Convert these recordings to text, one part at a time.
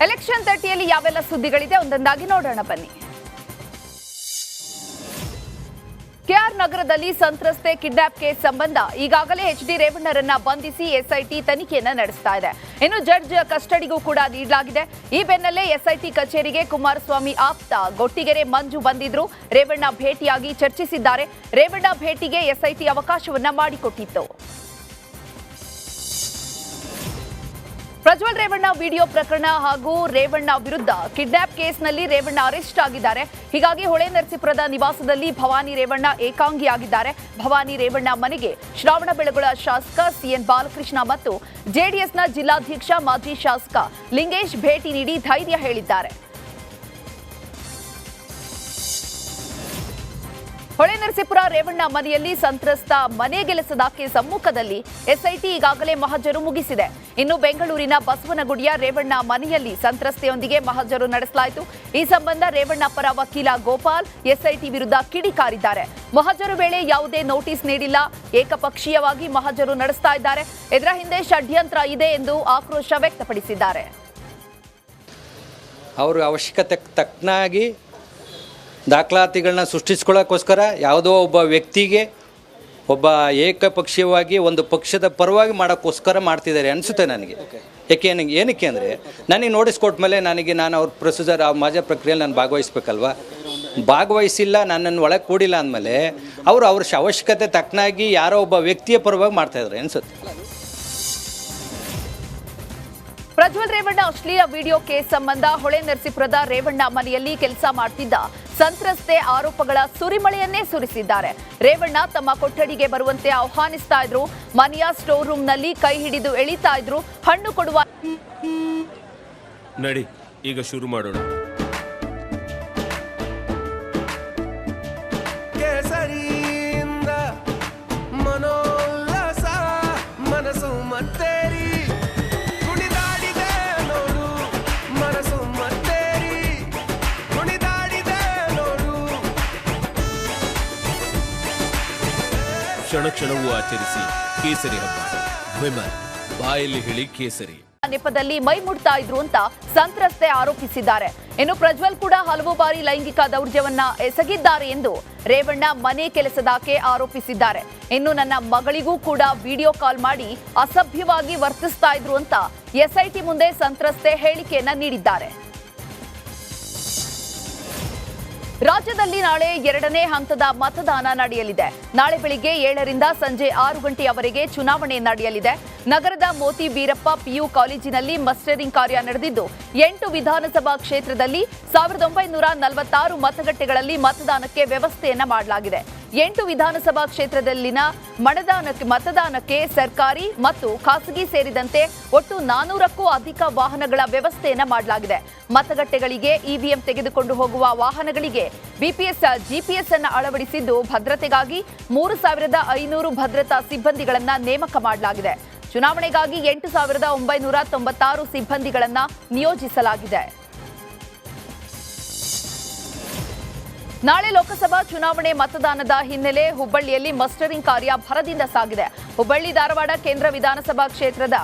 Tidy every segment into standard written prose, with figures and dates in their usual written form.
Election 30ಯಲ್ಲಿ ಯಾವೆಲ್ಲ ಸುದ್ದಿಗಳಿದೆ ಒಂದೊಂದಾಗಿ ನೋಡೋಣ ಬನ್ನಿ. ಕೆಆರ್ ನಗರದಲ್ಲಿ ಸಂತ್ರಸ್ತೆ ಕಿಡ್ನಾಪ್ ಕೇಸ್ ಸಂಬಂಧ ಈಗಾಗಲೇ ಎಚ್ಡಿ ರೇವಣ್ಣರನ್ನ ಬಂಧಿಸಿ ಎಸ್ಐಟಿ ತನಿಖೆಯನ್ನ ನಡೆಸ್ತಾ ಇದೆ. ಇನ್ನು ಜಡ್ಜ್ ಕಸ್ಟಡಿಗೂ ಕೂಡ ನೀಡಲಾಗಿದೆ. ಈ ಬೆನ್ನಲ್ಲೇ ಎಸ್ಐಟಿ ಕಚೇರಿಗೆ ಕುಮಾರಸ್ವಾಮಿ ಆಪ್ತ ಗೊಟ್ಟಿಗೆರೆ ಮಂಜು ಬಂದಿದ್ರು. ರೇವಣ್ಣ ಭೇಟಿಯಾಗಿ ಚರ್ಚಿಸಿದ್ದಾರೆ. ರೇವಣ್ಣ ಭೇಟಿಗೆ ಎಸ್ಐಟಿ ಅವಕಾಶವನ್ನ ಮಾಡಿಕೊಟ್ಟಿತ್ತು. ಪ್ರಜ್ವಲ್ ರೇವಣ್ಣ ವಿಡಿಯೋ ಪ್ರಕರಣ ಹಾಗೂ ರೇವಣ್ಣ ವಿರುದ್ಧ ಕಿಡ್ನಾಪ್ ಕೇಸ್ನಲ್ಲಿ ರೇವಣ್ಣ ಅರೆಸ್ಟ್ ಆಗಿದ್ದಾರೆ. ಹೀಗಾಗಿ ಹೊಳೆನರಸೀಪುರದ ನಿವಾಸದಲ್ಲಿ ಭವಾನಿ ರೇವಣ್ಣ ಏಕಾಂಗಿಯಾಗಿದ್ದಾರೆ. ಭವಾನಿ ರೇವಣ್ಣ ಮನೆಗೆ ಶ್ರಾವಣಬೆಳಗೊಳ ಶಾಸಕ ಸಿಎನ್ ಬಾಲಕೃಷ್ಣ ಮತ್ತು ಜೆಡಿಎಸ್ನ ಜಿಲ್ಲಾಧ್ಯಕ್ಷ ಮಾಜಿ ಶಾಸಕ ಲಿಂಗೇಶ್ ಭೇಟಿ ನೀಡಿ ಧೈರ್ಯ ಹೇಳಿದ್ದಾರೆ. ಹೊಳೆನರಸೀಪುರ ರೇವಣ್ಣ ಮನೆಯಲ್ಲಿ ಸಂತ್ರಸ್ತ ಮನೆಗೆಲಸದ ಸಮ್ಮುಖದಲ್ಲಿ ಎಸ್ಐಟಿ ಈಗಾಗಲೇ ಮಹಜರು ಮುಗಿಸಿದೆ. ಇನ್ನು ಬೆಂಗಳೂರಿನ ಬಸವನಗುಡಿಯ ರೇವಣ್ಣ ಮನೆಯಲ್ಲಿ ಸಂತ್ರಸ್ತೆಯೊಂದಿಗೆ ಮಹಜರು ನಡೆಸಲಾಯಿತು. ಈ ಸಂಬಂಧ ರೇವಣ್ಣ ಪರ ವಕೀಲ ಗೋಪಾಲ್ ಎಸ್ಐಟಿ ವಿರುದ್ಧ ಕಿಡಿಕಾರಿದ್ದಾರೆ. ಮಹಜರು ವೇಳೆ ಯಾವುದೇ ನೋಟಿಸ್ ನೀಡಿಲ್ಲ, ಏಕಪಕ್ಷೀಯವಾಗಿ ಮಹಜರು ನಡೆಸ್ತಾ ಇದ್ದಾರೆ. ಇದರ ಹಿಂದೆ ಷಡ್ಯಂತ್ರ ಇದೆ ಎಂದು ಆಕ್ರೋಶ ವ್ಯಕ್ತಪಡಿಸಿದ್ದಾರೆ. ಅವರ ಅವಶ್ಯಕತೆ ತಕ್ಕನಾಗಿ ದಾಖಲಾತಿಗಳನ್ನ ಸೃಷ್ಟಿಸ್ಕೊಳ್ಳೋಕ್ಕೋಸ್ಕರ ಯಾವುದೋ ಒಬ್ಬ ವ್ಯಕ್ತಿಗೆ ಒಬ್ಬ ಏಕಪಕ್ಷೀಯವಾಗಿ ಒಂದು ಪಕ್ಷದ ಪರವಾಗಿ ಮಾಡೋಕ್ಕೋಸ್ಕರ ಮಾಡ್ತಿದ್ದಾರೆ ಅನಿಸುತ್ತೆ ನನಗೆ. ಏನಕ್ಕೆ ಅಂದರೆ ನನಗೆ ನೋಟಿಸ್ ಕೊಟ್ಟ ಮೇಲೆ ನಾನು ಅವ್ರ ಪ್ರೊಸೀಜರ್ ಆ ಮಜಾ ಪ್ರಕ್ರಿಯೆಯಲ್ಲಿ ನಾನು ಭಾಗವಹಿಸ್ಬೇಕಲ್ವ. ಭಾಗವಹಿಸಿಲ್ಲ, ನನ್ನನ್ನು ಒಳಗೆ ಕೂಡಿಲ್ಲ ಅಂದಮೇಲೆ ಅವ್ರ ಅವಶ್ಯಕತೆ ತಕ್ಕನಾಗಿ ಯಾರೋ ಒಬ್ಬ ವ್ಯಕ್ತಿಯ ಪರವಾಗಿ ಮಾಡ್ತಾಯಿದ್ದಾರೆ ಅನಿಸುತ್ತೆ. ಪ್ರಜ್ವಲ್ ರೇವಣ್ಣ ಅಶ್ಲೀಲ ವಿಡಿಯೋ ಕೇಸ್ ಸಂಬಂಧ ಹೊಳೆನರಸೀಪುರದ ರೇವಣ್ಣ ಮನೆಯಲ್ಲಿ ಕೆಲಸ ಮಾಡ್ತಿದ್ದ ಸಂತ್ರಸ್ತೆ ಆರೋಪಗಳ ಸುರಿಮಳೆಯನ್ನೇ ಸುರಿಸಿದ್ದಾರೆ. ರೇವಣ್ಣ ತಮ್ಮ ಕೊಠಡಿಗೆ ಬರುವಂತೆ ಆಹ್ವಾನಿಸ್ತಾ ಇದ್ರು. ಮನೆಯ ಸ್ಟೋರ್ ರೂಮ್ನಲ್ಲಿ ಕೈ ಹಿಡಿದು ಎಳಿತಾ ಇದ್ರು. ಹಣ್ಣು ಕೊಡುವ ನಡಿ ಈಗ ಶುರು ಮಾಡೋಣ. ಕೇಸರಿಯಿಂದ ಮನೋಲ್ಲಾಸ ಮನಸ್ಸು ಮತ್ತೇರಿ ಕುಣಿದಾಡಿದೆ ನೋಡು, ಮನಸ್ಸು ಮತ್ತೇರಿ ಕುಣಿದಾಡಿದೆ ನೋಡು. ಕ್ಷಣ ಕ್ಷಣವೂ ಆಚರಿಸಿ ಕೇಸರಿ ಹಬ್ಬ. ವಿಮಲ್ ಬಾಯಲ್ಲಿ ಹೇಳಿ ಕೇಸರಿ ನೆಪದಲ್ಲಿ ಮೈ ಮುಡ್ತಾ ಇದ್ರು ಅಂತ ಸಂತ್ರಸ್ತೆ ಆರೋಪಿಸಿದ್ದಾರೆ. ಇನ್ನು ಪ್ರಜ್ವಲ್ ಕೂಡ ಹಲವು ಬಾರಿ ಲೈಂಗಿಕ ದೌರ್ಜನ್ಯವನ್ನ ಎಸಗಿದ್ದಾರೆ ಎಂದು ರೇವಣ್ಣ ಮನೆ ಕೆಲಸದಾಕೆ ಆರೋಪಿಸಿದ್ದಾರೆ. ಇನ್ನು ನನ್ನ ಮಗಳಿಗೂ ಕೂಡ ವಿಡಿಯೋ ಕಾಲ್ ಮಾಡಿ ಅಸಭ್ಯವಾಗಿ ವರ್ತಿಸ್ತಾ ಇದ್ರು ಅಂತ ಎಸ್ಐಟಿ ಮುಂದೆ ಸಂತ್ರಸ್ತೆ ಹೇಳಿಕೆಯನ್ನ ನೀಡಿದ್ದಾರೆ. ರಾಜ್ಯದಲ್ಲಿ ನಾಳೆ 2ನೇ ಹಂತದ ಮತದಾನ ನಡೆಯಲಿದೆ. ನಾಳೆ ಬೆಳಿಗ್ಗೆ 7ರಿಂದ ಸಂಜೆ 6 ಗಂಟೆಯವರೆಗೆ ಚುನಾವಣೆ ನಡೆಯಲಿದೆ. ನಗರದ ಮೋತಿ ವೀರಪ್ಪ ಪಿಯು ಕಾಲೇಜಿನಲ್ಲಿ ಮಸ್ಟರಿಂಗ್ ಕಾರ್ಯ ನಡೆದಿದ್ದು 8 ವಿಧಾನಸಭಾ ಕ್ಷೇತ್ರದಲ್ಲಿ 1946 ಮತಗಟ್ಟೆಗಳಲ್ಲಿ ಮತದಾನಕ್ಕೆ ವ್ಯವಸ್ಥೆಯನ್ನ ಮಾಡಲಾಗಿದೆ. 8 ವಿಧಾನಸಭಾ ಕ್ಷೇತ್ರದಲ್ಲಿನ ಮತದಾನಕ್ಕೆ ಸರ್ಕಾರಿ ಮತ್ತು ಖಾಸಗಿ ಸೇರಿದಂತೆ ಒಟ್ಟು 400ಕ್ಕೂ ಅಧಿಕ ವಾಹನಗಳ ವ್ಯವಸ್ಥೆಯನ್ನ ಮಾಡಲಾಗಿದೆ. ಮತಗಟ್ಟೆಗಳಿಗೆ ಇವಿಎಂ ತೆಗೆದುಕೊಂಡು ಹೋಗುವ ವಾಹನಗಳಿಗೆ ಬಿಪಿಎಸ್ ಜಿಪಿಎಸ್ ಅನ್ನು ಅಳವಡಿಸಿದ್ದು ಭದ್ರತೆಗಾಗಿ 3500 ಭದ್ರತಾ ಸಿಬ್ಬಂದಿಗಳನ್ನ ನೇಮಕ ಮಾಡಲಾಗಿದೆ. ಚುನಾವಣೆಗಾಗಿ 8996 ಸಿಬ್ಬಂದಿಗಳನ್ನ ನಿಯೋಜಿಸಲಾಗಿದೆ. ನಾಳೆ ಲೋಕಸಭಾ ಚುನಾವಣೆ ಮತದಾನದ ಹಿನ್ನೆಲೆ ಹುಬ್ಬಳ್ಳಿಯಲ್ಲಿ ಮಸ್ಟರಿಂಗ್ ಕಾರ್ಯ ಭರದಿಂದ ಸಾಗಿದೆ. ಹುಬ್ಬಳ್ಳಿ ಧಾರವಾಡ ಕೇಂದ್ರ ವಿಧಾನಸಭಾ ಕ್ಷೇತ್ರದ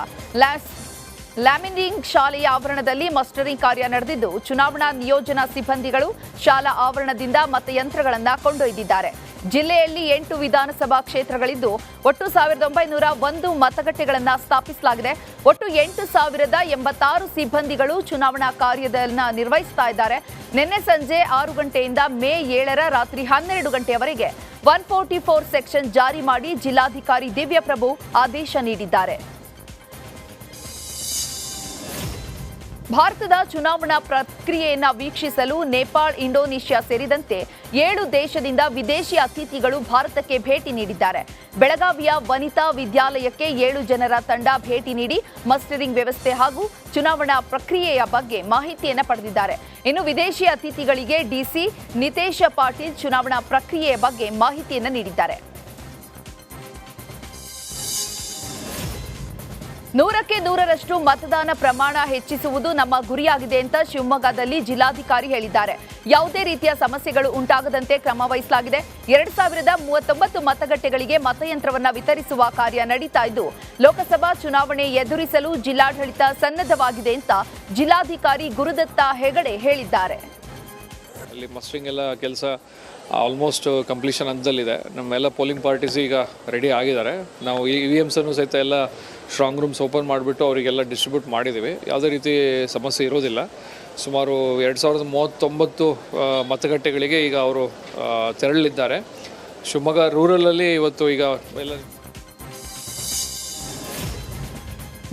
ಲ್ಯಾಮಿನಿಂಗ್ ಶಾಲೆಯ ಆವರಣದಲ್ಲಿ ಮಸ್ಟರಿಂಗ್ ಕಾರ್ಯ ನಡೆದಿದ್ದು ಚುನಾವಣಾ ನಿಯೋಜನಾ ಸಿಬ್ಬಂದಿಗಳು ಶಾಲಾ ಆವರಣದಿಂದ ಮತಯಂತ್ರಗಳನ್ನು ಕೊಂಡೊಯ್ದಿದ್ದಾರೆ. ಜಿಲ್ಲೆಯಲ್ಲಿ 8 ವಿಧಾನಸಭಾ ಕ್ಷೇತ್ರಗಳಿದ್ದು ಒಟ್ಟು 1901 ಮತಗಟ್ಟೆಗಳನ್ನು ಸ್ಥಾಪಿಸಲಾಗಿದೆ. ಒಟ್ಟು 8086 ಸಿಬ್ಬಂದಿಗಳು ಚುನಾವಣಾ ಕಾರ್ಯವನ್ನು ನಿರ್ವಹಿಸ್ತಾ ಇದ್ದಾರೆ. ನಿನ್ನೆ ಸಂಜೆ 6 ಗಂಟೆಯಿಂದ ಮೇ 7ರ ರಾತ್ರಿ 12 ಗಂಟೆಯವರೆಗೆ 144 ಸೆಕ್ಷನ್ ಜಾರಿ ಮಾಡಿ ಜಿಲ್ಲಾಧಿಕಾರಿ ದಿವ್ಯಪ್ರಭು ಆದೇಶ ನೀಡಿದ್ದಾರೆ. ಭಾರತದ ಚುನಾವಣಾ ಪ್ರಕ್ರಿಯೆಯನ್ನು ವೀಕ್ಷಿಸಲು ನೇಪಾಳ, ಇಂಡೋನೇಷ್ಯಾ ಸೇರಿದಂತೆ 7 ದೇಶದಿಂದ ವಿದೇಶಿ ಅತಿಥಿಗಳು ಭಾರತಕ್ಕೆ ಭೇಟಿ ನೀಡಿದ್ದಾರೆ. ಬೆಳಗಾವಿಯ ವನಿತಾ ವಿದ್ಯಾಲಯಕ್ಕೆ 7 ಜನರ ತಂಡ ಭೇಟಿ ನೀಡಿ ಮಸ್ಟರಿಂಗ್ ವ್ಯವಸ್ಥೆ ಹಾಗೂ ಚುನಾವಣಾ ಪ್ರಕ್ರಿಯೆಯ ಬಗ್ಗೆ ಮಾಹಿತಿಯನ್ನು ಪಡೆದಿದ್ದಾರೆ. ಇನ್ನು ವಿದೇಶಿ ಅತಿಥಿಗಳಿಗೆ ಡಿಸಿ ನಿತೇಶ ಪಾಟೀಲ್ ಚುನಾವಣಾ ಪ್ರಕ್ರಿಯೆಯ ಬಗ್ಗೆ ಮಾಹಿತಿಯನ್ನು ನೀಡಿದ್ದಾರೆ. 100ಕ್ಕೆ 100ರಷ್ಟು ಮತದಾನ ಪ್ರಮಾಣ ಹೆಚ್ಚಿಸುವುದು ನಮ್ಮ ಗುರಿಯಾಗಿದೆ ಅಂತ ಶಿವಮೊಗ್ಗದಲ್ಲಿ ಜಿಲ್ಲಾಧಿಕಾರಿ ಹೇಳಿದ್ದಾರೆ. ಯಾವುದೇ ರೀತಿಯ ಸಮಸ್ಯೆಗಳು ಉಂಟಾಗದಂತೆ ಕ್ರಮ ವಹಿಸಲಾಗಿದೆ. 2039 ಮತಗಟ್ಟೆಗಳಿಗೆ ಮತಯಂತ್ರವನ್ನ ವಿತರಿಸುವ ಕಾರ್ಯ ನಡೀತಾ ಇದ್ದು, ಲೋಕಸಭಾ ಚುನಾವಣೆ ಎದುರಿಸಲು ಜಿಲ್ಲಾಡಳಿತ ಸನ್ನದ್ಧವಾಗಿದೆ ಅಂತ ಜಿಲ್ಲಾಧಿಕಾರಿ ಗುರುದತ್ತ ಹೆಗಡೆ ಹೇಳಿದ್ದಾರೆ. ಅಲ್ಲಿ ಮಸ್ಟ್ರಿಂಗ್ ಎಲ್ಲ ಕೆಲಸ ಆಲ್ಮೋಸ್ಟ್ ಕಂಪ್ಲೀಷನ್ ಹಂತದಲ್ಲಿದೆ. ನಮ್ಮೆಲ್ಲ ಪೋಲಿಂಗ್ ಪಾರ್ಟೀಸ್ ಈಗ ರೆಡಿ ಆಗಿದ್ದಾರೆ. ನಾವು EVMಸನ್ನು ಸಹಿತ ಎಲ್ಲ ಸ್ಟ್ರಾಂಗ್ ರೂಮ್ಸ್ ಓಪನ್ ಮಾಡಿಬಿಟ್ಟು ಅವರಿಗೆಲ್ಲ ಡಿಸ್ಟ್ರಿಬ್ಯೂಟ್ ಮಾಡಿದ್ದೀವಿ. ಯಾವುದೇ ರೀತಿ ಸಮಸ್ಯೆ ಇರೋದಿಲ್ಲ. ಸುಮಾರು 2039 ಮತಗಟ್ಟೆಗಳಿಗೆ ಈಗ ಅವರು ತೆರಳಲಿದ್ದಾರೆ. ಶಿವಮೊಗ್ಗ ರೂರಲಲ್ಲಿ ಇವತ್ತು ಈಗ ಎಲ್ಲ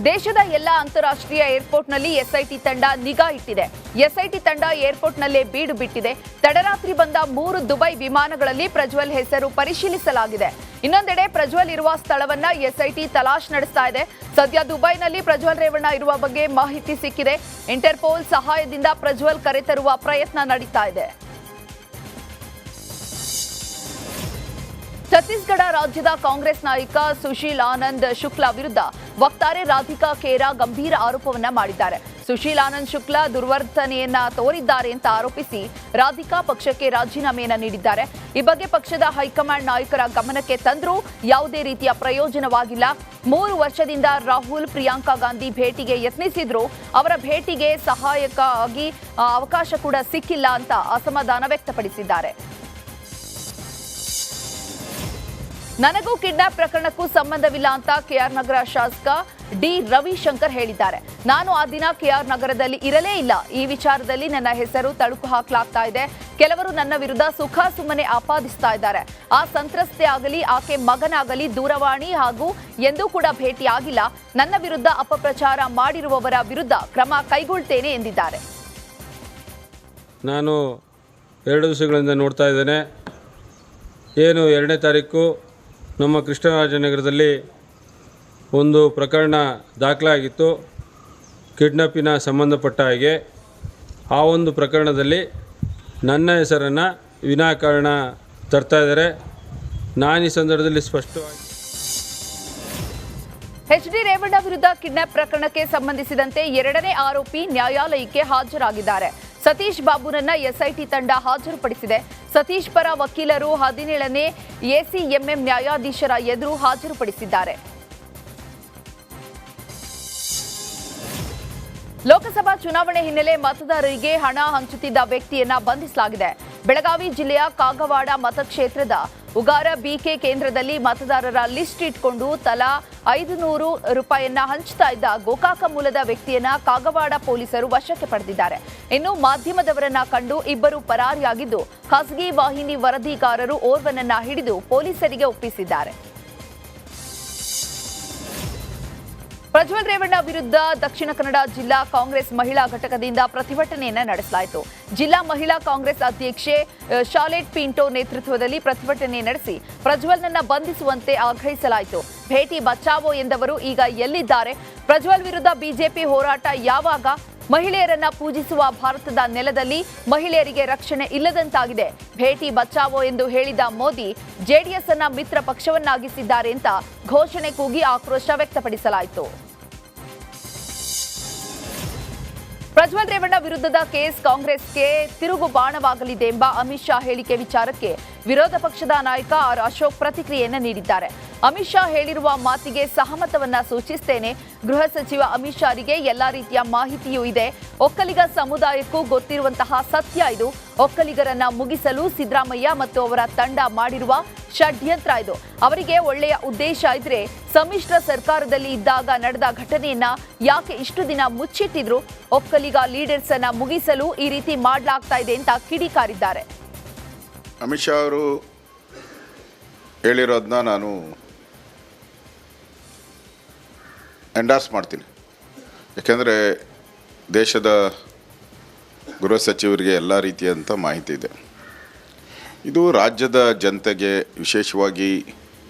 ದೇಶದ ಎಲ್ಲ ಅಂತಾರಾಷ್ಟ್ರೀಯ ಏರ್ಪೋರ್ಟ್ನಲ್ಲಿ ಎಸ್ಐಟಿ ತಂಡ ನಿಗಾ ಇಟ್ಟಿದೆ. ಎಸ್ಐಟಿ ತಂಡ ಏರ್ಪೋರ್ಟ್ನಲ್ಲೇ ಬೀಡು ಬಿಟ್ಟಿದೆ. ತಡರಾತ್ರಿ ಬಂದ 3 ದುಬೈ ವಿಮಾನಗಳಲ್ಲಿ ಪ್ರಜ್ವಲ್ ಹೆಸರು ಪರಿಶೀಲಿಸಲಾಗಿದೆ. ಇನ್ನೊಂದೆಡೆ ಪ್ರಜ್ವಲ್ ಇರುವ ಸ್ಥಳವನ್ನ ಎಸ್ಐಟಿ ತಲಾಶ್ ನಡೆಸ್ತಾ ಇದೆ. ಸದ್ಯ ದುಬೈನಲ್ಲಿ ಪ್ರಜ್ವಲ್ ರೇವಣ್ಣ ಇರುವ ಬಗ್ಗೆ ಮಾಹಿತಿ ಸಿಕ್ಕಿದೆ. ಇಂಟರ್ಪೋಲ್ ಸಹಾಯದಿಂದ ಪ್ರಜ್ವಲ್ ಕರೆತರುವ ಪ್ರಯತ್ನ ನಡೀತಾ ಇದೆ. ಛತ್ತೀಸ್ಗಢ ರಾಜ್ಯದ ಕಾಂಗ್ರೆಸ್ ನಾಯಕ ಸುಶೀಲ್ ಆನಂದ್ ಶುಕ್ಲಾ ವಿರುದ್ಧ ವಕ್ತಾರೆ ರಾಧಿಕಾ ಖೇರಾ ಗಂಭೀರ ಆರೋಪವನ್ನ ಮಾಡಿದ್ದಾರೆ. ಸುಶೀಲ್ ಆನಂದ್ ಶುಕ್ಲಾ ದುರ್ವರ್ತನೆಯನ್ನ ತೋರಿದ್ದಾರೆ ಅಂತ ಆರೋಪಿಸಿ ರಾಧಿಕಾ ಪಕ್ಷಕ್ಕೆ ರಾಜೀನಾಮೆಯನ್ನ ನೀಡಿದ್ದಾರೆ. ಈ ಬಗ್ಗೆ ಪಕ್ಷದ ಹೈಕಮಾಂಡ್ ನಾಯಕರ ಗಮನಕ್ಕೆ ತಂದರೂ ಯಾವುದೇ ರೀತಿಯ ಪ್ರಯೋಜನವಾಗಿಲ್ಲ. 3 ವರ್ಷದಿಂದ ರಾಹುಲ್ ಪ್ರಿಯಾಂಕಾ ಗಾಂಧಿ ಭೇಟಿಗೆ ಯತ್ನಿಸಿದ್ರು. ಅವರ ಭೇಟಿಗೆ ಸಹಾಯಕವಾಗಿ ಅವಕಾಶ ಕೂಡ ಸಿಕ್ಕಿಲ್ಲ ಅಂತ ಅಸಮಾಧಾನ ವ್ಯಕ್ತಪಡಿಸಿದ್ದಾರೆ. ನನಗೂ ಕಿಡ್ನಾಪ್ ಪ್ರಕರಣಕ್ಕೂ ಸಂಬಂಧವಿಲ್ಲ ಅಂತ KR ನಗರ ಶಾಸಕ ಡಿ ರವಿಶಂಕರ್ ಹೇಳಿದ್ದಾರೆ. ನಾನು ಆ ದಿನ KR ನಗರದಲ್ಲಿ ಇರಲೇ ಇಲ್ಲ. ಈ ವಿಚಾರದಲ್ಲಿ ನನ್ನ ಹೆಸರು ತಳುಕು ಹಾಕಲಾಗ್ತಾ ಇದೆ. ಕೆಲವರು ನನ್ನ ವಿರುದ್ಧ ಸುಖ ಸುಮ್ಮನೆ ಆಪಾದಿಸ್ತಾ ಇದ್ದಾರೆ. ಆ ಸಂತ್ರಸ್ತೆ ಆಗಲಿ ಆಕೆ ಮಗನಾಗಲಿ ದೂರವಾಣಿ ಹಾಗೂ ಎಂದೂ ಕೂಡ ಭೇಟಿಯಾಗಿಲ್ಲ. ನನ್ನ ವಿರುದ್ಧ ಅಪಪ್ರಚಾರ ಮಾಡಿರುವವರ ವಿರುದ್ಧ ಕ್ರಮ ಕೈಗೊಳ್ತೇನೆ ಎಂದಿದ್ದಾರೆ. ನಾನು 2 ದಿವಸಗಳಿಂದ ನೋಡ್ತಾ ಇದ್ದೇನೆ. ಏನು 2ನೇ ತಾರೀಕು ನಮ್ಮ ಕೃಷ್ಣರಾಜನಗರದಲ್ಲಿ ಒಂದು ಪ್ರಕರಣ ದಾಖಲಾಗಿತ್ತು ಕಿಡ್ನಾಪಿನ ಸಂಬಂಧಪಟ್ಟ ಹಾಗೆ. ಆ ಒಂದು ಪ್ರಕರಣದಲ್ಲಿ ನನ್ನ ಹೆಸರನ್ನು ವಿನಾಕಾರಣ ತರ್ತಾ ಇದ್ದಾರೆ. ನಾನು ಈ ಸಂದರ್ಭದಲ್ಲಿ ಸ್ಪಷ್ಟವಾಗಿ HD ರೇವಣ್ಣ ವಿರುದ್ಧ ಕಿಡ್ನಾಪ್ ಪ್ರಕರಣಕ್ಕೆ ಸಂಬಂಧಿಸಿದಂತೆ 2ನೇ ಆರೋಪಿ ನ್ಯಾಯಾಲಯಕ್ಕೆ ಹಾಜರಾಗಿದ್ದಾರೆ. ಸತೀಶ್ ಬಾಬುನನ್ನ ಎಸ್ಐಟಿ ತಂಡ ಹಾಜರುಪಡಿಸಿದೆ. ಸತೀಶ್ ಪರ ವಕೀಲರು 17ನೇ ACMM ನ್ಯಾಯಾಧೀಶರ ಎದುರು ಹಾಜರುಪಡಿಸಿದ್ದಾರೆ. ಲೋಕಸಭಾ ಚುನಾವಣೆ ಹಿನ್ನೆಲೆ ಮತದಾರರಿಗೆ ಹಣ ಹಂಚುತ್ತಿದ್ದ ವ್ಯಕ್ತಿಯನ್ನ ಬಂಧಿಸಲಾಗಿದೆ. ಬೆಳಗಾವಿ ಜಿಲ್ಲೆಯ ಕಾಗವಾಡ ಮತಕ್ಷೇತ್ರದ ಉಗಾರ BK ಕೇಂದ್ರದಲ್ಲಿ ಮತದಾರರ ಲಿಸ್ಟ್ ಇಟ್ಕೊಂಡು ತಲಾ 500 ರೂಪಾಯಿಯನ್ನ ಹಂಚ್ತಾ ಇದ್ದ ಗೋಕಾಕ ಮೂಲದ ವ್ಯಕ್ತಿಯನ್ನ ಕಾಗವಾಡ ಪೊಲೀಸರು ವಶಕ್ಕೆ ಪಡೆದಿದ್ದಾರೆ. ಇನ್ನು ಮಾಧ್ಯಮದವರನ್ನ ಕಂಡು ಇಬ್ಬರು ಪರಾರಿಯಾಗಿದ್ದು, ಖಾಸಗಿ ವಾಹಿನಿ ವರದಿಗಾರರು ಓರ್ವನನ್ನ ಹಿಡಿದು ಪೊಲೀಸರಿಗೆ ಒಪ್ಪಿಸಿದ್ದಾರೆ. ಪ್ರಜ್ವಲ್ ರೇವಣ್ಣ ವಿರುದ್ಧ ದಕ್ಷಿಣ ಕನ್ನಡ ಜಿಲ್ಲಾ ಕಾಂಗ್ರೆಸ್ ಮಹಿಳಾ ಘಟಕದಿಂದ ಪ್ರತಿಭಟನೆಯನ್ನ ನಡೆಸಲಾಯಿತು. ಜಿಲ್ಲಾ ಮಹಿಳಾ ಕಾಂಗ್ರೆಸ್ ಅಧ್ಯಕ್ಷೆ ಶಾಲೆಟ್ ಪಿಂಟೋ ನೇತೃತ್ವದಲ್ಲಿ ಪ್ರತಿಭಟನೆ ನಡೆಸಿ ಪ್ರಜ್ವಲ್ನನ್ನ ಬಂಧಿಸುವಂತೆ ಆಗ್ರಹಿಸಲಾಯಿತು. ಭೇಟಿ ಬಚಾವೋ ಎಂದವರು ಈಗ ಎಲ್ಲಿದ್ದಾರೆ? ಪ್ರಜ್ವಲ್ ವಿರುದ್ಧ ಬಿಜೆಪಿ ಹೋರಾಟ ಯಾವಾಗ? ಮಹಿಳೆಯರನ್ನ ಪೂಜಿಸುವ ಭಾರತದ ನೆಲದಲ್ಲಿ ಮಹಿಳೆಯರಿಗೆ ರಕ್ಷಣೆ ಇಲ್ಲದಂತಾಗಿದೆ. ಭೇಟಿ ಬಚಾವೋ ಎಂದು ಹೇಳಿದ ಮೋದಿ ಜೆಡಿಎಸ್ ಅನ್ನ ಮಿತ್ರ ಪಕ್ಷವನ್ನಾಗಿಸಿದ್ದಾರೆ ಅಂತ ಘೋಷಣೆ ಕೂಗಿ ಆಕ್ರೋಶ ವ್ಯಕ್ತಪಡಿಸಲಾಯಿತು. ಪ್ರಜ್ವಲ್ ರೇವಣ್ಣ ವಿರುದ್ಧದ ಕೇಸ್ ಕಾಂಗ್ರೆಸ್ಗೆ ತಿರುಗು ಬಾಣವಾಗಲಿದೆ ಎಂಬ ಅಮಿತ್ ಶಾ ಹೇಳಿಕೆ ವಿಚಾರಕ್ಕೆ ವಿರೋಧ ಪಕ್ಷದ ನಾಯಕ ಆರ್ ಅಶೋಕ್ ಪ್ರತಿಕ್ರಿಯೆಯನ್ನು ನೀಡಿದ್ದಾರೆ. ಅಮಿತ್ ಶಾ ಹೇಳಿರುವ ಮಾತಿಗೆ ಸಹಮತವನ್ನ ಸೂಚಿಸುತ್ತೇನೆ. ಗೃಹ ಸಚಿವ ಅಮಿತ್ ಶಾರಿಗೆ ಎಲ್ಲಾ ರೀತಿಯ ಮಾಹಿತಿಯೂ ಇದೆ. ಒಕ್ಕಲಿಗ ಸಮುದಾಯಕ್ಕೂ ಗೊತ್ತಿರುವಂತಹ ಸತ್ಯ ಇದು. ಒಕ್ಕಲಿಗರನ್ನ ಮುಗಿಸಲು ಸಿದ್ದರಾಮಯ್ಯ ಮತ್ತು ಅವರ ತಂಡ ಮಾಡಿರುವ ಷಡ್ಯಂತ್ರ ಇದು. ಅವರಿಗೆ ಒಳ್ಳೆಯ ಉದ್ದೇಶ ಇದ್ರೆ ಸಮ್ಮಿಶ್ರ ಸರ್ಕಾರದಲ್ಲಿ ಇದ್ದಾಗ ನಡೆದ ಘಟನೆಯನ್ನ ಯಾಕೆ ಇಷ್ಟು ದಿನ ಮುಚ್ಚಿಟ್ಟಿದ್ರು? ಒಕ್ಕಲಿಗ ಲೀಡರ್ಸ್ ಅನ್ನ ಮುಗಿಸಲು ಈ ರೀತಿ ಮಾಡಲಾಗ್ತಾ ಇದೆ ಅಂತ ಕಿಡಿಕಾರಿದ್ದಾರೆ. ಅಮಿತ್ ಶಾ ಅವರು ಹೇಳಿರೋದನ್ನ ನಾನು ಎಂಡಾರ್ಸ್ ಮಾಡ್ತೀನಿ. ಯಾಕೆಂದರೆ ದೇಶದ ಗೃಹ ಸಚಿವರಿಗೆ ಎಲ್ಲ ರೀತಿಯಂಥ ಮಾಹಿತಿ ಇದೆ. ಇದು ರಾಜ್ಯದ ಜನತೆಗೆ, ವಿಶೇಷವಾಗಿ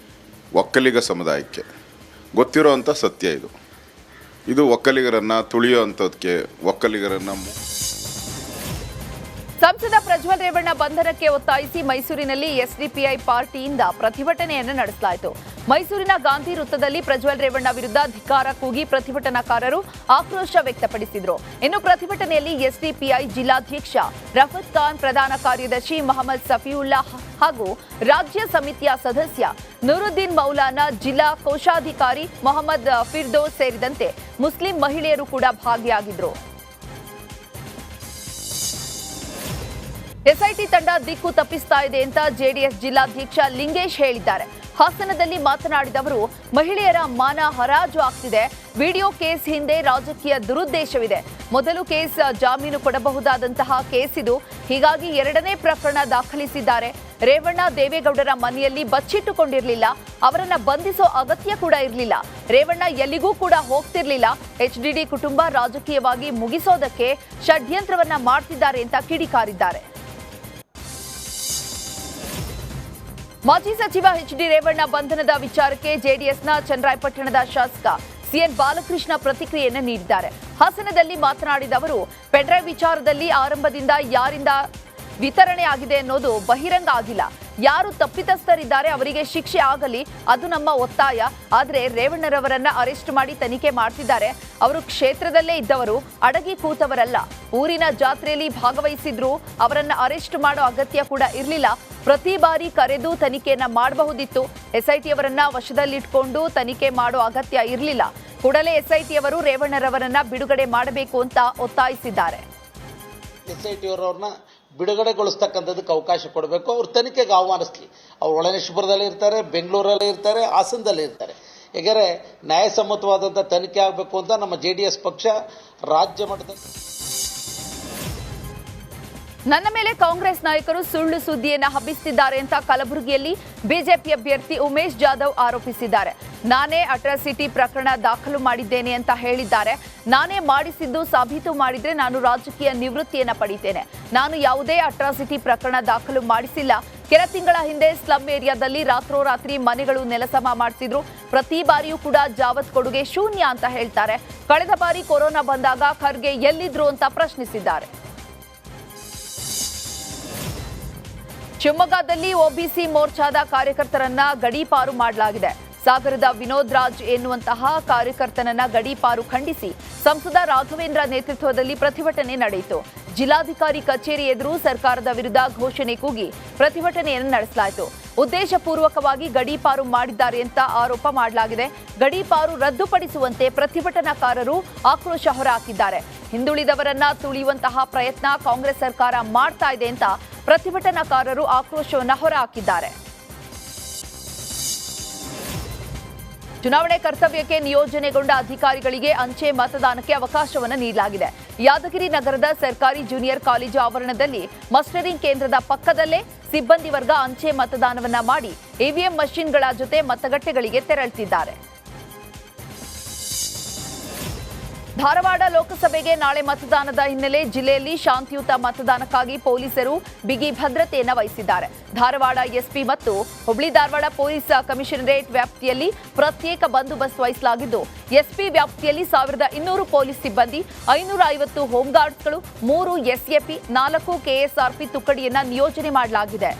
ಒಕ್ಕಲಿಗ ಸಮುದಾಯಕ್ಕೆ ಗೊತ್ತಿರೋವಂಥ ಸತ್ಯ ಇದು. ಇದು ಒಕ್ಕಲಿಗರನ್ನು ತುಳಿಯೋ ಅಂಥದ್ದಕ್ಕೆ, ಒಕ್ಕಲಿಗರನ್ನು ಸಂಸದ ಪ್ರಜ್ವಲ್ ರೇವಣ್ಣ ಬಂಧನಕ್ಕೆ ಒತ್ತಾಯಿಸಿ ಮೈಸೂರಿನಲ್ಲಿ SDPI ಪಾರ್ಟಿಯಿಂದ ಪ್ರತಿಭಟನೆಯನ್ನು ನಡೆಸಲಾಯಿತು. ಮೈಸೂರಿನ ಗಾಂಧಿ ವೃತ್ತದಲ್ಲಿ ಪ್ರಜ್ವಲ್ ರೇವಣ್ಣ ವಿರುದ್ಧ ಧಿಕ್ಕಾರ ಕೂಗಿ ಪ್ರತಿಭಟನಾಕಾರರು ಆಕ್ರೋಶ ವ್ಯಕ್ತಪಡಿಸಿದರು. ಇನ್ನು ಪ್ರತಿಭಟನೆಯಲ್ಲಿ ಎಸ್ಡಿಪಿಐ ಜಿಲ್ಲಾಧ್ಯಕ್ಷ ರಫತ್ ಖಾನ್, ಪ್ರಧಾನ ಕಾರ್ಯದರ್ಶಿ ಮೊಹಮ್ಮದ್ ಸಫಿಯುಲ್ಲಾ ಹಾಗೂ ರಾಜ್ಯ ಸಮಿತಿಯ ಸದಸ್ಯ ನೂರುದ್ದೀನ್ ಮೌಲಾನಾ, ಜಿಲ್ಲಾ ಕೋಶಾಧಿಕಾರಿ ಮೊಹಮ್ಮದ್ ಫಿರ್ದೋಸ್ ಸೇರಿದಂತೆ ಮುಸ್ಲಿಂ ಮಹಿಳೆಯರು ಕೂಡ ಭಾಗಿಯಾಗಿದ್ದರು. ಎಸ್ಐಟಿ ತಂಡ ದಿಕ್ಕು ತಪ್ಪಿಸ್ತಾ ಇದೆ ಅಂತ ಜೆಡಿಎಸ್ ಜಿಲ್ಲಾಧ್ಯಕ್ಷ ಲಿಂಗೇಶ್ ಹೇಳಿದ್ದಾರೆ. ಹಾಸನದಲ್ಲಿ ಮಾತನಾಡಿದ ಅವರು, ಮಹಿಳೆಯರ ಮಾನ ಹರಾಜು ಆಗ್ತಿದೆ. ವಿಡಿಯೋ ಕೇಸ್ ಹಿಂದೆ ರಾಜಕೀಯ ದುರುದ್ದೇಶವಿದೆ. ಮೊದಲು ಕೇಸ್ ಜಾಮೀನು ಕೊಡಬಹುದಾದಂತಹ ಕೇಸ್ ಇದು. ಹೀಗಾಗಿ ಎರಡನೇ ಪ್ರಕರಣ ದಾಖಲಿಸಿದ್ದಾರೆ. ರೇವಣ್ಣ ದೇವೇಗೌಡರ ಮನೆಯಲ್ಲಿ ಬಚ್ಚಿಟ್ಟುಕೊಂಡಿರಲಿಲ್ಲ. ಅವರನ್ನ ಬಂಧಿಸೋ ಅಗತ್ಯ ಕೂಡ ಇರಲಿಲ್ಲ. ರೇವಣ್ಣ ಎಲ್ಲಿಗೂ ಕೂಡ ಹೋಗ್ತಿರ್ಲಿಲ್ಲ. ಎಚ್ಡಿಡಿ ಕುಟುಂಬ ರಾಜಕೀಯವಾಗಿ ಮುಗಿಸೋದಕ್ಕೆ ಷಡ್ಯಂತ್ರವನ್ನ ಮಾಡ್ತಿದ್ದಾರೆ ಅಂತ ಕಿಡಿಕಾರಿದ್ದಾರೆ. ಮಾಜಿ ಸಚಿವ ಎಚ್ಡಿ ರೇವಣ್ಣ ಬಂಧನದ ವಿಚಾರಕ್ಕೆ ಜೆಡಿಎಸ್ನ ಚನ್ನರಾಯಪಟ್ಟಣದ ಶಾಸಕ ಸಿಎನ್ ಬಾಲಕೃಷ್ಣ ಪ್ರತಿಕ್ರಿಯೆಯನ್ನು ನೀಡಿದ್ದಾರೆ. ಹಾಸನದಲ್ಲಿ ಮಾತನಾಡಿದ ಅವರು, ಪೆನ್ಡ್ರೈವ್ ವಿಚಾರದಲ್ಲಿ ಆರಂಭದಿಂದ ಯಾರಿಂದ ವಿತರಣೆ ಆಗಿದೆ ಅನ್ನೋದು ಬಹಿರಂಗ ಆಗಿಲ್ಲ. ಯಾರು ತಪ್ಪಿತಸ್ಥರಿದ್ದಾರೆ ಅವರಿಗೆ ಶಿಕ್ಷೆ ಆಗಲಿ, ಅದು ನಮ್ಮ ಒತ್ತಾಯ. ಆದರೆ ರೇವಣ್ಣರವರನ್ನ ಅರೆಸ್ಟ್ ಮಾಡಿ ತನಿಖೆ ಮಾಡ್ತಿದ್ದಾರೆ. ಅವರು ಕ್ಷೇತ್ರದಲ್ಲೇ ಇದ್ದವರು, ಅಡಗಿ ಕೂತವರಲ್ಲ. ಊರಿನ ಜಾತ್ರೆಯಲ್ಲಿ ಭಾಗವಹಿಸಿದ್ರು. ಅವರನ್ನ ಅರೆಸ್ಟ್ ಮಾಡೋ ಅಗತ್ಯ ಕೂಡ ಇರಲಿಲ್ಲ. ಪ್ರತಿ ಬಾರಿ ಕರೆದು ತನಿಖೆಯನ್ನ ಮಾಡಬಹುದಿತ್ತು. ಎಸ್ಐಟಿಯವರನ್ನ ವಶದಲ್ಲಿಟ್ಕೊಂಡು ತನಿಖೆ ಮಾಡೋ ಅಗತ್ಯ ಇರಲಿಲ್ಲ. ಕೂಡಲೇ ಎಸ್ಐಟಿಯವರು ರೇವಣ್ಣರವರನ್ನ ಬಿಡುಗಡೆ ಮಾಡಬೇಕು ಅಂತ ಒತ್ತಾಯಿಸಿದ್ದಾರೆ. ಎಸ್ಐಟಿಯವರವ್ರನ್ನ ಬಿಡುಗಡೆಗೊಳಿಸ್ತಕ್ಕಂಥದ್ದಕ್ಕೆ ಅವಕಾಶ ಕೊಡಬೇಕು. ಅವ್ರ ತನಿಖೆಗೆ ಆಹ್ವಾನಿಸ್ಲಿ. ಅವ್ರು ಒಳನೇಶ್ವರದಲ್ಲಿ ಇರ್ತಾರೆ, ಬೆಂಗಳೂರಲ್ಲಿ ಇರ್ತಾರೆ, ಹಾಸನದಲ್ಲಿ ಇರ್ತಾರೆ. ಹೇಗಾರೆ ನ್ಯಾಯಸಮ್ಮತವಾದಂಥ ತನಿಖೆ ಆಗಬೇಕು ಅಂತ ನಮ್ಮ JDS ಪಕ್ಷ ರಾಜ್ಯ ಮಟ್ಟದಲ್ಲಿ. ನನ್ನ ಮೇಲೆ ಕಾಂಗ್ರೆಸ್ ನಾಯಕರು ಸುಳ್ಳು ಸುದ್ದಿಯನ್ನ ಹಬ್ಬಿಸುತ್ತಿದ್ದಾರೆ ಅಂತ ಕಲಬುರಗಿಯಲ್ಲಿ ಬಿಜೆಪಿ ಅಭ್ಯರ್ಥಿ ಉಮೇಶ್ ಜಾಧವ್ ಆರೋಪಿಸಿದ್ದಾರೆ. ನಾನೇ ಅಟ್ರಾಸಿಟಿ ಪ್ರಕರಣ ದಾಖಲು ಮಾಡಿದ್ದೇನೆ ಅಂತ ಹೇಳಿದ್ದಾರೆ. ನಾನೇ ಮಾಡಿಸಿದ್ದು ಸಾಬೀತು ಮಾಡಿದ್ರೆ ನಾನು ರಾಜಕೀಯ ನಿವೃತ್ತಿಯನ್ನ ಪಡಿತೇನೆ. ನಾನು ಯಾವುದೇ ಅಟ್ರಾಸಿಟಿ ಪ್ರಕರಣ ದಾಖಲು ಮಾಡಿಸಿಲ್ಲ. ಕೆಲ ತಿಂಗಳ ಹಿಂದೆ ಸ್ಲಮ್ ಏರಿಯಾದಲ್ಲಿ ರಾತ್ರೋರಾತ್ರಿ ಮನೆಗಳು ನೆಲಸಮ ಮಾಡಿಸಿದ್ರು. ಪ್ರತಿ ಬಾರಿಯೂ ಕೂಡ ಜಾವತ್ ಕೊಡುಗೆ ಶೂನ್ಯ ಅಂತ ಹೇಳ್ತಾರೆ. ಕಳೆದ ಬಾರಿ ಕೊರೋನಾ ಬಂದಾಗ ಖರ್ಗೆ ಎಲ್ಲಿದ್ರು ಅಂತ ಪ್ರಶ್ನಿಸಿದ್ದಾರೆ. ಶಿವಮೊಗ್ಗದಲ್ಲಿ ಒಬಿಸಿ ಮೋರ್ಚಾದ ಕಾರ್ಯಕರ್ತರನ್ನ ಗಡೀಪಾರು ಮಾಡಲಾಗಿದೆ. ಸಾಗರದ ವಿನೋದ್ ರಾಜ್ ಎನ್ನುವಂತಹ ಕಾರ್ಯಕರ್ತನನ್ನ ಗಡೀಪಾರು ಖಂಡಿಸಿ ಸಂಸದ ರಾಘವೇಂದ್ರ ನೇತೃತ್ವದಲ್ಲಿ ಪ್ರತಿಭಟನೆ ನಡೆಯಿತು. ಜಿಲ್ಲಾಧಿಕಾರಿ ಕಚೇರಿ ಎದುರು ಸರ್ಕಾರದ ವಿರುದ್ಧ ಘೋಷಣೆ ಕೂಗಿ ಪ್ರತಿಭಟನೆಯನ್ನು ನಡೆಸಲಾಯಿತು. ಉದ್ದೇಶಪೂರ್ವಕವಾಗಿ ಗಡೀಪಾರು ಮಾಡಿದ್ದಾರೆ ಅಂತ ಆರೋಪ ಮಾಡಲಾಗಿದೆ. ಗಡೀಪಾರು ರದ್ದುಪಡಿಸುವಂತೆ ಪ್ರತಿಭಟನಾಕಾರರು ಆಕ್ರೋಶ ಹೊರಹಾಕಿದ್ದಾರೆ. ಹಿಂದುಳಿದವರನ್ನ ತುಳಿಯುವಂತಹ ಪ್ರಯತ್ನ ಕಾಂಗ್ರೆಸ್ ಸರ್ಕಾರ ಮಾಡ್ತಾ ಇದೆ ಅಂತ ಪ್ರತಿಭಟನಾಕಾರರು ಆಕ್ರೋಶವನ್ನು ಹೊರಹಾಕಿದ್ದಾರೆ. ಚುನಾವಣೆ ಕರ್ತವ್ಯಕ್ಕೆ ನಿಯೋಜನೆಗೊಂಡ ಅಧಿಕಾರಿಗಳಿಗೆ ಅಂಚೆ ಮತದಾನಕ್ಕೆ ಅವಕಾಶವನ್ನು ನೀಡಲಾಗಿದೆ. ಯಾದಗಿರಿ ನಗರದ ಸರ್ಕಾರಿ ಜೂನಿಯರ್ ಕಾಲೇಜು ಆವರಣದಲ್ಲಿ ಮಸ್ಟರಿಂಗ್ ಕೇಂದ್ರದ ಪಕ್ಕದಲ್ಲೇ ಸಿಬ್ಬಂದಿ ವರ್ಗ ಅಂಚೆ ಮತದಾನವನ್ನ ಮಾಡಿ ಇವಿಎಂ ಮಷಿನ್ಗಳ ಜೊತೆ ಮತಗಟ್ಟೆಗಳಿಗೆ ತೆರಳುತ್ತಿದ್ದಾರೆ. ಧಾರವಾಡ ಲೋಕಸಭೆಗೆ ನಾಳೆ ಮತದಾನದ ಹಿನ್ನೆಲೆ ಜಿಲ್ಲೆಯಲ್ಲಿ ಶಾಂತಿಯುತ ಮತದಾನಕ್ಕಾಗಿ ಪೊಲೀಸರು ಬಿಗಿ ಭದ್ರತೆಯನ್ನು ವಹಿಸಿದ್ದಾರೆ. ಧಾರವಾಡ ಎಸ್ಪಿ ಮತ್ತು ಹುಬ್ಳಿ ಧಾರವಾಡ ಪೊಲೀಸ್ ಕಮಿಷನರೇಟ್ ವ್ಯಾಪ್ತಿಯಲ್ಲಿ ಪ್ರತ್ಯೇಕ ಬಂದೋಬಸ್ತ್ ವಹಿಸಲಾಗಿದ್ದು, ಎಸ್ಪಿ ವ್ಯಾಪ್ತಿಯಲ್ಲಿ 1200 ಪೊಲೀಸ್ ಸಿಬ್ಬಂದಿ, 550 ಹೋಂಗಾರ್ಡ್ಸ್ಗಳು, 3 ಎಸ್ಎಪಿ, 4 ಕೆಎಸ್ಆರ್ಪಿ ತುಕಡಿಯನ್ನ ನಿಯೋಜನೆ ಮಾಡಲಾಗಿದೆ.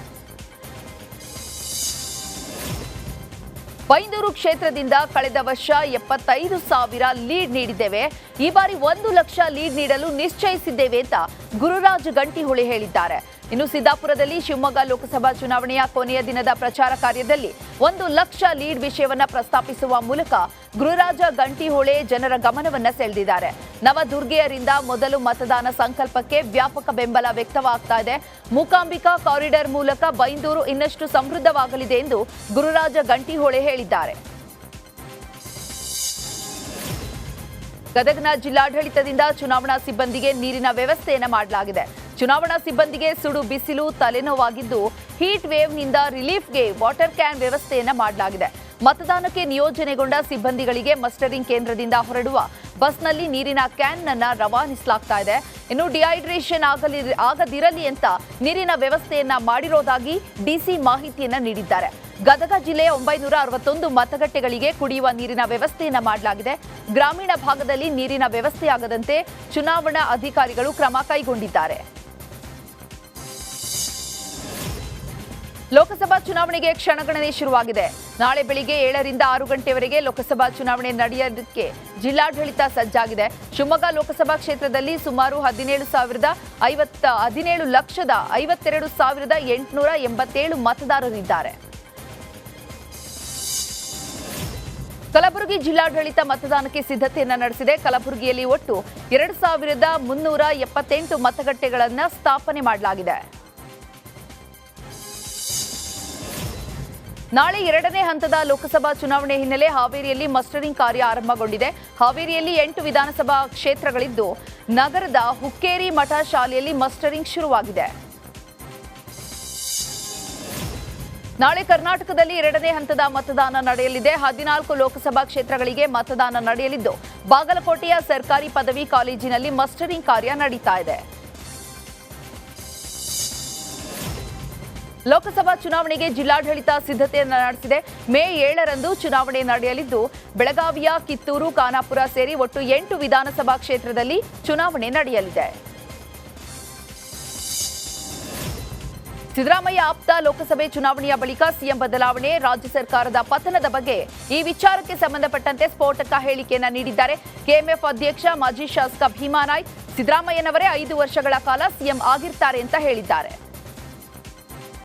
ಬೈಂದೂರು ಕ್ಷೇತ್ರದಿಂದ ಕಳೆದ ವರ್ಷ 75,000 ಲೀಡ್ ನೀಡಿದ್ದೇವೆ. ಈ ಬಾರಿ 1 ಲಕ್ಷ ಲೀಡ್ ನೀಡಲು ನಿಶ್ಚಯಿಸಿದ್ದೇವೆ ಅಂತ ಗುರುರಾಜ್ ಗಂಟಿಹೊಳೆ ಹೇಳಿದ್ದಾರೆ. ಇನ್ನು ಸಿದ್ದಾಪುರದಲ್ಲಿ ಶಿವಮೊಗ್ಗ ಲೋಕಸಭಾ ಚುನಾವಣೆಯ ಕೊನೆಯ ದಿನದ ಪ್ರಚಾರ ಕಾರ್ಯದಲ್ಲಿ 1 ಲಕ್ಷ ಲೀಡ್ ವಿಷಯವನ್ನ ಪ್ರಸ್ತಾಪಿಸುವ ಮೂಲಕ ಗುರುರಾಜ ಗಂಟಿಹೊಳೆ ಜನರ ಗಮನವನ್ನ ಸೆಳೆದಿದ್ದಾರೆ. ನವದುರ್ಗೆಯರಿಂದ ಮೊದಲು ಮತದಾನ ಸಂಕಲ್ಪಕ್ಕೆ ವ್ಯಾಪಕ ಬೆಂಬಲ ವ್ಯಕ್ತವಾಗ್ತಾ ಇದೆ. ಮೂಕಾಂಬಿಕಾ ಕಾರಿಡಾರ್ ಮೂಲಕ ಬೈಂದೂರು ಇನ್ನಷ್ಟು ಸಮೃದ್ಧವಾಗಲಿದೆ ಎಂದು ಗುರುರಾಜ ಗಂಟಿಹೊಳೆ ಹೇಳಿದ್ದಾರೆ. ಗದಗ್ನ ಜಿಲ್ಲಾಡಳಿತದಿಂದ ಚುನಾವಣಾ ಸಿಬ್ಬಂದಿಗೆ ನೀರಿನ ವ್ಯವಸ್ಥೆಯನ್ನು ಮಾಡಲಾಗಿದೆ. ಚುನಾವಣಾ ಸಿಬ್ಬಂದಿಗೆ ಸುಡು ಬಿಸಿಲು ತಲೆನೋವಾಗಿದ್ದು, ಹೀಟ್ ವೇವ್ನಿಂದ ರಿಲೀಫ್ಗೆ ವಾಟರ್ ಕ್ಯಾನ್ ವ್ಯವಸ್ಥೆಯನ್ನು ಮಾಡಲಾಗಿದೆ. ಮತದಾನಕ್ಕೆ ನಿಯೋಜನೆಗೊಂಡ ಸಿಬ್ಬಂದಿಗಳಿಗೆ ಮಸ್ಟರಿಂಗ್ ಕೇಂದ್ರದಿಂದ ಹೊರಡುವ ಬಸ್ನಲ್ಲಿ ನೀರಿನ ಕ್ಯಾನ್ ಅನ್ನು ರವಾನಿಸಲಾಗ್ತಾ ಇದೆ. ಇನ್ನು ಡಿಹೈಡ್ರೇಷನ್ ಆಗದಿರಲಿ ಅಂತ ನೀರಿನ ವ್ಯವಸ್ಥೆಯನ್ನ ಮಾಡಿರೋದಾಗಿ ಡಿಸಿ ಮಾಹಿತಿಯನ್ನ ನೀಡಿದ್ದಾರೆ. ಗದಗ ಜಿಲ್ಲೆಯ 961 ಮತಗಟ್ಟೆಗಳಿಗೆ ಕುಡಿಯುವ ನೀರಿನ ವ್ಯವಸ್ಥೆಯನ್ನ ಮಾಡಲಾಗಿದೆ. ಗ್ರಾಮೀಣ ಭಾಗದಲ್ಲಿ ನೀರಿನ ವ್ಯವಸ್ಥೆಯಾಗದಂತೆ ಚುನಾವಣಾ ಅಧಿಕಾರಿಗಳು ಕ್ರಮ ಕೈಗೊಂಡಿದ್ದಾರೆ. ಲೋಕಸಭಾ ಚುನಾವಣೆಗೆ ಕ್ಷಣಗಣನೆ ಶುರುವಾಗಿದೆ. ನಾಳೆ ಬೆಳಿಗ್ಗೆ 7ರಿಂದ 6 ಗಂಟೆವರೆಗೆ ಲೋಕಸಭಾ ಚುನಾವಣೆ ನಡೆಯೋದಕ್ಕೆ ಜಿಲ್ಲಾಡಳಿತ ಸಜ್ಜಾಗಿದೆ. ಶಿವಮೊಗ್ಗ ಲೋಕಸಭಾ ಕ್ಷೇತ್ರದಲ್ಲಿ ಸುಮಾರು 17,52,887 ಮತದಾರರಿದ್ದಾರೆ. ಕಲಬುರಗಿ ಜಿಲ್ಲಾಡಳಿತ ಮತದಾನಕ್ಕೆ ಸಿದ್ಧತೆಯನ್ನ ನಡೆಸಿದೆ. ಕಲಬುರಗಿಯಲ್ಲಿ ಒಟ್ಟು 2,378 ಮತಗಟ್ಟೆಗಳನ್ನು ಸ್ಥಾಪನೆ ಮಾಡಲಾಗಿದೆ. ನಾಳೆ 2ನೇ ಹಂತದ ಲೋಕಸಭಾ ಚುನಾವಣೆ ಹಿನ್ನೆಲೆ ಹಾವೇರಿಯಲ್ಲಿ ಮಸ್ಟರಿಂಗ್ ಕಾರ್ಯ ಆರಂಭಗೊಂಡಿದೆ. ಹಾವೇರಿಯಲ್ಲಿ 8 ವಿಧಾನಸಭಾ ಕ್ಷೇತ್ರಗಳಿದ್ದು ನಗರದ ಹುಕ್ಕೇರಿ ಮಠ ಶಾಲೆಯಲ್ಲಿ ಮಸ್ಟರಿಂಗ್ ಶುರುವಾಗಿದೆ. ನಾಳೆ ಕರ್ನಾಟಕದಲ್ಲಿ 2ನೇ ಹಂತದ ಮತದಾನ ನಡೆಯಲಿದೆ. 14 ಲೋಕಸಭಾ ಕ್ಷೇತ್ರಗಳಿಗೆ ಮತದಾನ ನಡೆಯಲಿದ್ದು ಬಾಗಲಕೋಟೆಯ ಸರ್ಕಾರಿ ಪದವಿ ಕಾಲೇಜಿನಲ್ಲಿ ಮಸ್ಟರಿಂಗ್ ಕಾರ್ಯ ನಡೀತಾ ಇದೆ. ಲೋಕಸಭಾ ಚುನಾವಣೆಗೆ ಜಿಲ್ಲಾಡಳಿತ ಸಿದ್ಧತೆಯನ್ನು ನಡೆಸಿದೆ. ಮೇ 7ರಂದು ಚುನಾವಣೆ ನಡೆಯಲಿದ್ದು ಬೆಳಗಾವಿಯ ಕಿತ್ತೂರು, ಖಾನಾಪುರ ಸೇರಿ ಒಟ್ಟು 8 ವಿಧಾನಸಭಾ ಕ್ಷೇತ್ರದಲ್ಲಿ ಚುನಾವಣೆ ನಡೆಯಲಿದೆ. ಸಿದ್ದರಾಮಯ್ಯ ಆಪ್ತ ಲೋಕಸಭೆ ಚುನಾವಣೆಯ ಬಳಿಕ ಸಿಎಂ ಬದಲಾವಣೆ, ರಾಜ್ಯ ಸರ್ಕಾರದ ಪತನದ ಬಗ್ಗೆ ಈ ವಿಚಾರಕ್ಕೆ ಸಂಬಂಧಪಟ್ಟಂತೆ ಸ್ಫೋಟಕ ಹೇಳಿಕೆಯನ್ನ ನೀಡಿದ್ದಾರೆ. ಕೆಎಂಎಫ್ ಅಧ್ಯಕ್ಷ ಮಾಜಿ ಶಾಸಕ ಭೀಮಾ ನಾಯ್ಕ್ ಸಿದ್ದರಾಮಯ್ಯನವರೇ 5 ವರ್ಷಗಳ ಕಾಲ ಸಿಎಂ ಆಗಿರ್ತಾರೆ ಅಂತ ಹೇಳಿದ್ದಾರೆ.